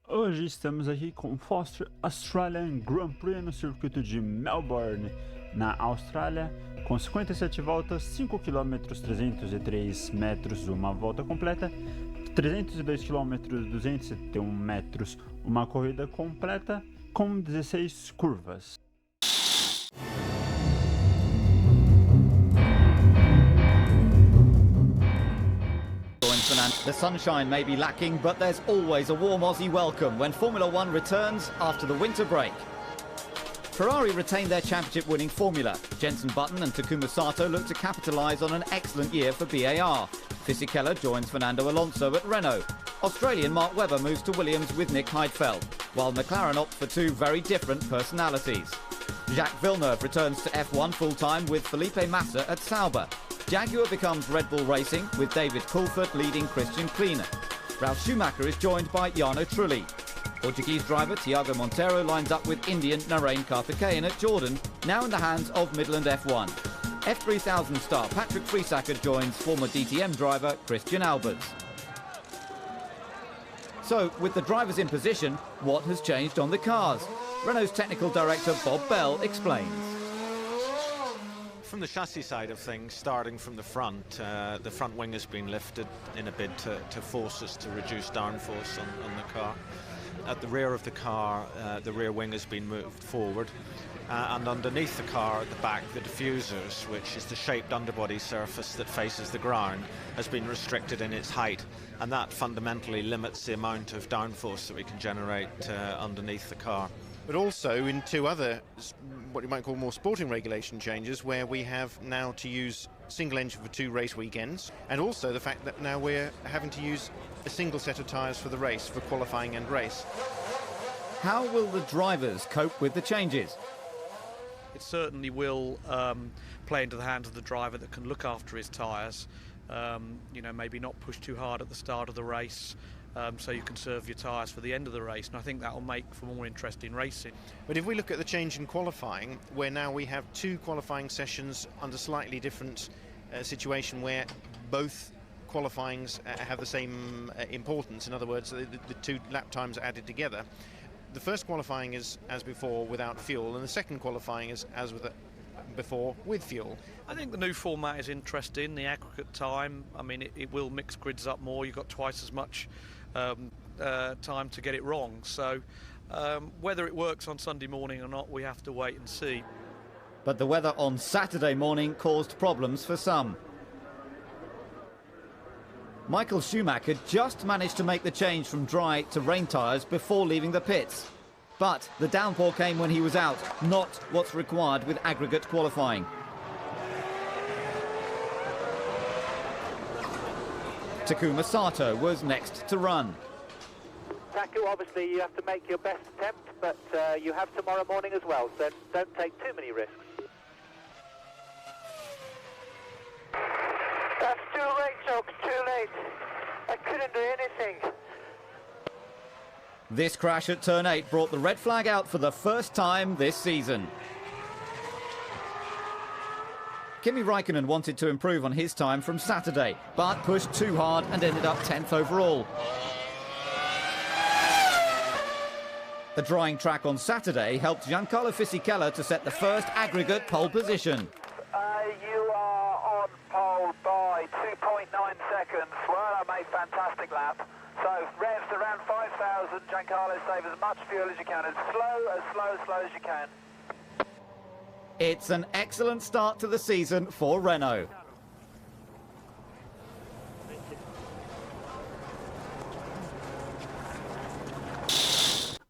Hoje estamos aqui com o Foster Australian Grand Prix no circuito de Melbourne, na Austrália, com 57 voltas, 5 km 303 metros, uma volta completa, 302 km 271 metros, uma corrida completa com 16 curvas. The sunshine may be lacking, but there's always a warm Aussie welcome when Formula One returns after the winter break. Ferrari retained their championship-winning formula. Jenson Button and Takuma Sato look to capitalise on an excellent year for BAR. Fisichella joins Fernando Alonso at Renault. Australian Mark Webber moves to Williams with Nick Heidfeld, while McLaren opt for two very different personalities. Jacques Villeneuve returns to F1 full-time with Felipe Massa at Sauber. Jaguar becomes Red Bull Racing with David Coulthard leading Christian Kleiner. Ralf Schumacher is joined by Jarno Trulli. Portuguese driver Tiago Monteiro lines up with Indian Narain Karthikeyan at Jordan, now in the hands of Midland F1. F3000 star Patrick Friesacker joins former DTM driver Christian Alberts. So, with the drivers in position, what has changed on the cars? Renault's technical director Bob Bell explains. From the chassis side of things, starting from the front wing has been lifted in a bid to force us to reduce downforce on the car. At the rear of the car, the rear wing has been moved forward, and underneath the car at the back, the diffusers, which is the shaped underbody surface that faces the ground, has been restricted in its height, and that fundamentally limits the amount of downforce that we can generate underneath the car. But also in two other, what you might call more sporting regulation changes, where we have now to use single engine for 2 race weekends, and also the fact that now we're having to use a single set of tyres for the race, for qualifying and race. How will the drivers cope with the changes? It certainly will play into the hands of the driver that can look after his tyres, maybe not push too hard at the start of the race, so you conserve your tyres for the end of the race, and I think that will make for more interesting racing. But if we look at the change in qualifying, where now we have 2 qualifying sessions under slightly different situation, where both qualifyings have the same importance, in other words, the 2 lap times are added together. The first qualifying is as before without fuel, and the second qualifying is as with before with fuel. I think the new format is interesting. The aggregate time, I mean, it will mix grids up more. You've got twice as much time to get it wrong. So whether it works on Sunday morning or not, we have to wait and see. But the weather on Saturday morning caused problems for some. Michael Schumacher just managed to make the change from dry to rain tyres before leaving the pits. But the downpour came when he was out, not what's required with aggregate qualifying. Takuma Sato was next to run. Taku, obviously you have to make your best attempt, but you have tomorrow morning as well, so don't take too many risks. That's too late, Chokes, too late. I couldn't do anything. This crash at turn 8 brought the red flag out for the first time this season. Kimi Raikkonen wanted to improve on his time from Saturday, but pushed too hard and ended up 10th overall. The drying track on Saturday helped Giancarlo Fisichella to set the first aggregate pole position. You are on pole by 2.9 seconds. Well, I made fantastic lap. So, revs around 5,000. Giancarlo, save as much fuel as you can, as slow as you can. It's an excellent start to the season for Renault.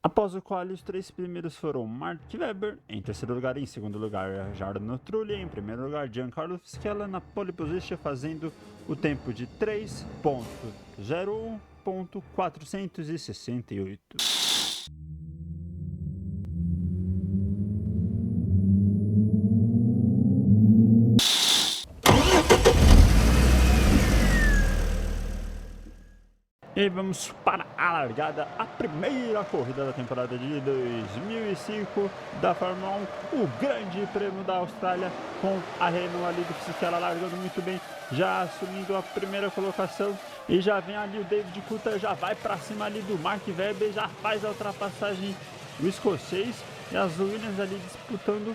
Após o quali, os 3 primeiros foram Mark Webber em terceiro lugar, em segundo lugar Jarno Trulli, em primeiro lugar Giancarlo Fisichella na pole position, fazendo o tempo de 3.01.468. E vamos para a largada, a primeira corrida da temporada de 2005 da Fórmula 1, o Grande Prêmio da Austrália, com a Renault ali do Fisichella largando muito bem, já assumindo a primeira colocação, e já vem ali o David Curta, já vai para cima ali do Mark Webber, já faz a ultrapassagem do escocês, e as Williams ali disputando.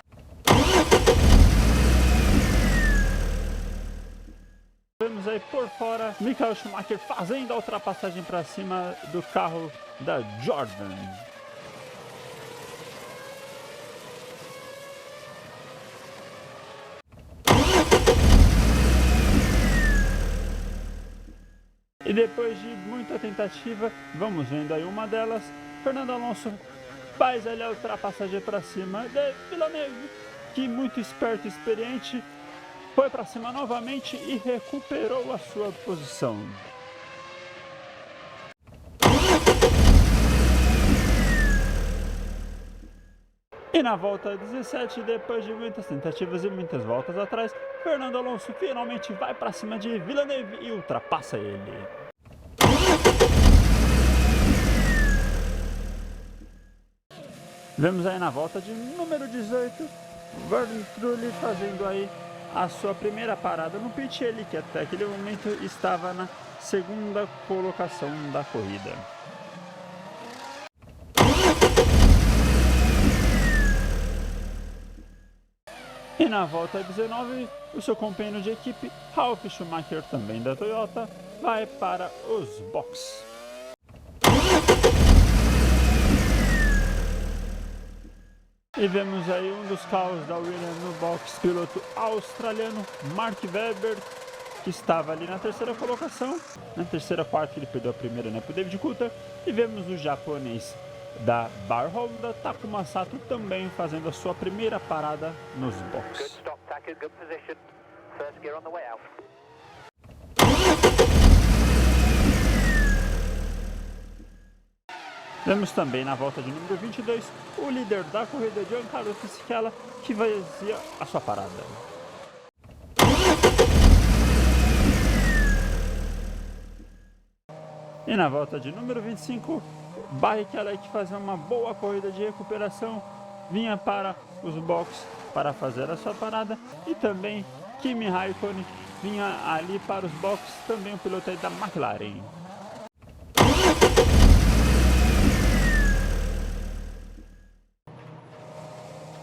Vemos aí por fora Michael Schumacher fazendo a ultrapassagem para cima do carro da Jordan. E depois de muita tentativa, vamos vendo aí uma delas, Fernando Alonso faz ali a ultrapassagem para cima de Villeneuve, que muito esperto e experiente, foi para cima novamente e recuperou a sua posição. E na volta 17, depois de muitas tentativas e muitas voltas atrás, Fernando Alonso finalmente vai para cima de Villeneuve e ultrapassa ele. Vemos aí na volta de número 18, Gordon Trulli fazendo aí a sua primeira parada no pit, ele que até aquele momento estava na segunda colocação da corrida. E na volta 19, o seu companheiro de equipe, Ralf Schumacher, também da Toyota, vai para os boxes. E vemos aí um dos carros da Williams no box, piloto australiano Mark Webber, que estava ali na terceira colocação. Na terceira, quarta, ele perdeu a primeira, né, para o David Curta. E vemos o japonês da Bar Honda, Takuma Sato, também fazendo a sua primeira parada nos boxes. Vemos também na volta de número 22 o líder da corrida, Giancarlo Fisichella, que fazia a sua parada. E na volta de número 25, Barrichello, que fazia uma boa corrida de recuperação, vinha para os boxes para fazer a sua parada. E também Kimi Raikkonen vinha ali para os boxes, também o piloto aí da McLaren.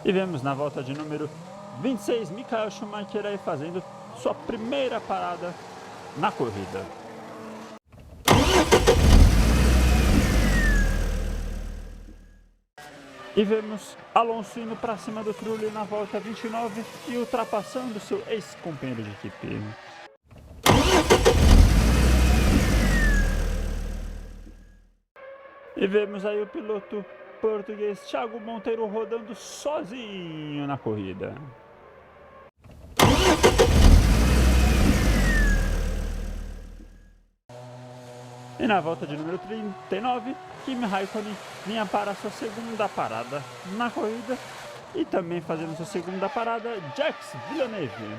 E vemos na volta de número 26, Michael Schumacher aí fazendo sua primeira parada na corrida. E vemos Alonso indo para cima do Trulli na volta 29 e ultrapassando seu ex-companheiro de equipe. E vemos aí o piloto português Thiago Monteiro rodando sozinho na corrida. E na volta de número 39, Kimi Raikkonen vinha para sua segunda parada na corrida. E também fazendo sua segunda parada, Jacques Villeneuve.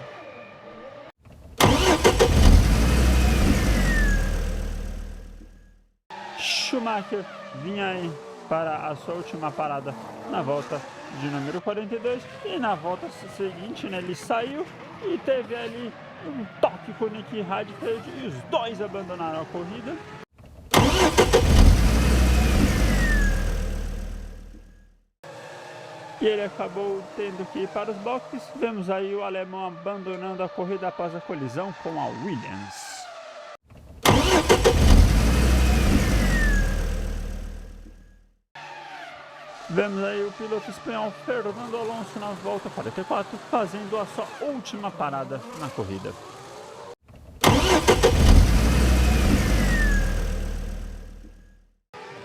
Schumacher vinha aí para a sua última parada na volta de número 42, e na volta seguinte, né, ele saiu e teve ali um toque com o Nick Heidfeld e os dois abandonaram a corrida. E ele acabou tendo que ir para os boxes. Vemos aí o alemão abandonando a corrida após a colisão com a Williams. Vemos aí o piloto espanhol Fernando Alonso na volta 44, fazendo a sua última parada na corrida.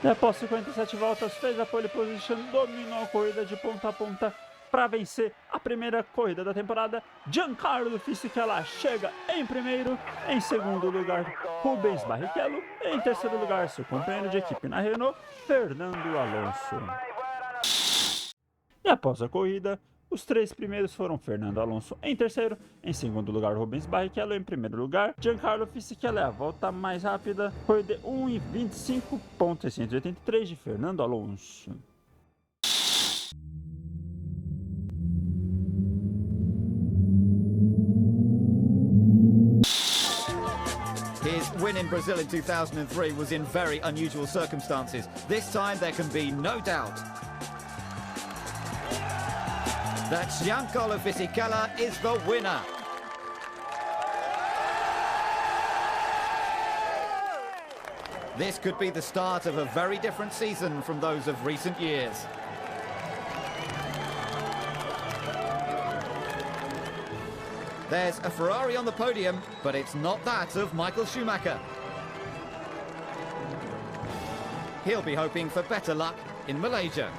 E após 57 voltas, fez a pole position, dominou a corrida de ponta a ponta para vencer a primeira corrida da temporada. Giancarlo Fisichella chega em primeiro, em segundo lugar Rubens Barrichello, em terceiro lugar seu companheiro de equipe na Renault, Fernando Alonso. E após a corrida, Os 3 primeiros foram Fernando Alonso em terceiro, em segundo lugar Rubens Barrichello em primeiro lugar, Giancarlo Fisichella é a volta mais rápida, foi de 1:25.683 de Fernando Alonso. His win in Brazil in 2003 was in very unusual circumstances. This time there can be no doubt that Giancarlo Fisichella is the winner. This could be the start of a very different season from those of recent years. There's a Ferrari on the podium, but it's not that of Michael Schumacher. He'll be hoping for better luck in Malaysia.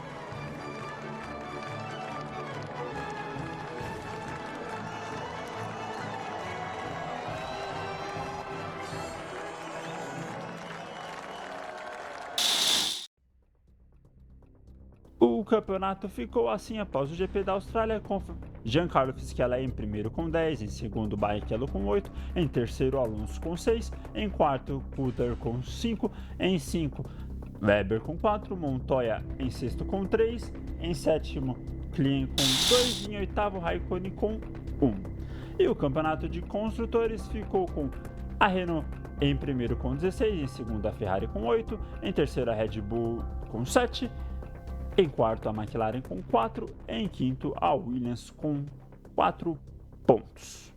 O campeonato ficou assim após o GP da Austrália, com Giancarlo Fisichella em primeiro com 10, em segundo Barrichello com 8, em terceiro Alonso com 6, em quarto Curta com 5, em 5 Weber com 4, Montoya em sexto com 3, em sétimo Klein com 2 e em oitavo Raikkonen com 1. E o campeonato de construtores ficou com a Renault em primeiro com 16, em segundo a Ferrari com 8, em terceiro a Red Bull com 7, em quarto a McLaren com 4, em quinto a Williams com 4 pontos.